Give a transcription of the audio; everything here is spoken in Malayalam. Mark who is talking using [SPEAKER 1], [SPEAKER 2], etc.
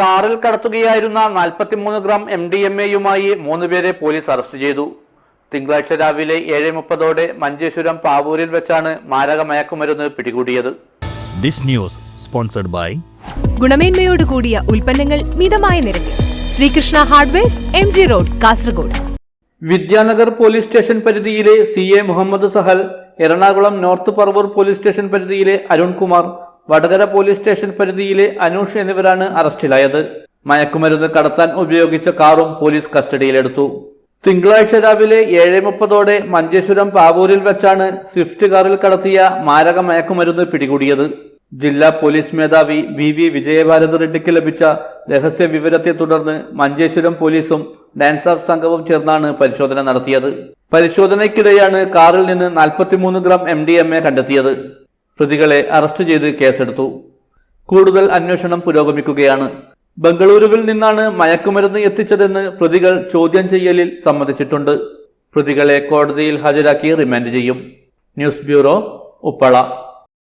[SPEAKER 1] കാറിൽ കടത്തുകയായിരുന്ന 43 ഗ്രാം MDMA-യുമായി 3 പേരെ പോലീസ് അറസ്റ്റ് ചെയ്തു. തിങ്കളാഴ്ച രാവിലെ 7:30 മഞ്ചേശ്വരം പാവൂരിൽ വെച്ചാണ് മാരക മയക്കുമരുന്ന് പിടികൂടിയത്.
[SPEAKER 2] ദിസ് ന്യൂസ് സ്പോൺസർഡ് ബൈ
[SPEAKER 3] ഗുണമേന്മയോട് കൂടിയ ഉൽപ്പന്നങ്ങൾ മിതമായ നിരക്കിൽ Sreekrishna hardwares MG road Kasaragod.
[SPEAKER 1] Vidyanagar police station പരിധിയിലെ CA Muhammad Sahal, Ernakulam north Paravur police station പരിധിയിലെ അരുൺകുമാർ, വടകര പോലീസ് സ്റ്റേഷൻ പരിധിയിലെ അനൂഷ് എന്നിവരാണ് അറസ്റ്റിലായത്. മയക്കുമരുന്ന് കടത്താൻ ഉപയോഗിച്ച കാറും പോലീസ് കസ്റ്റഡിയിലെടുത്തു. തിങ്കളാഴ്ച രാവിലെ 7:30 മഞ്ചേശ്വരം പാവൂരിൽ വെച്ചാണ് സ്വിഫ്റ്റ് കാറിൽ കടത്തിയ മാരക മയക്കുമരുന്ന് പിടികൂടിയത്. ജില്ലാ പോലീസ് മേധാവി VV വിജയഭാരതി റെഡ്ഡിക്ക് ലഭിച്ച രഹസ്യ വിവരത്തെ തുടർന്ന് മഞ്ചേശ്വരം പോലീസും ഡാൻസർ സംഘവും ചേർന്നാണ് പരിശോധന നടത്തിയത്. പരിശോധനയ്ക്കിടെയാണ് കാറിൽ നിന്ന് 43 ഗ്രാം MDMA കണ്ടെത്തിയത്. പ്രതികളെ അറസ്റ്റ് ചെയ്ത് കേസെടുത്തു. കൂടുതൽ അന്വേഷണം പുരോഗമിക്കുകയാണ്. ബംഗളൂരുവിൽ നിന്നാണ് മയക്കുമരുന്ന് എത്തിച്ചതെന്ന് പ്രതികൾ ചോദ്യം ചെയ്യലിൽ സമ്മതിച്ചിട്ടുണ്ട്. പ്രതികളെ കോടതിയിൽ ഹാജരാക്കി റിമാൻഡ് ചെയ്യും. News bureau, Uppala.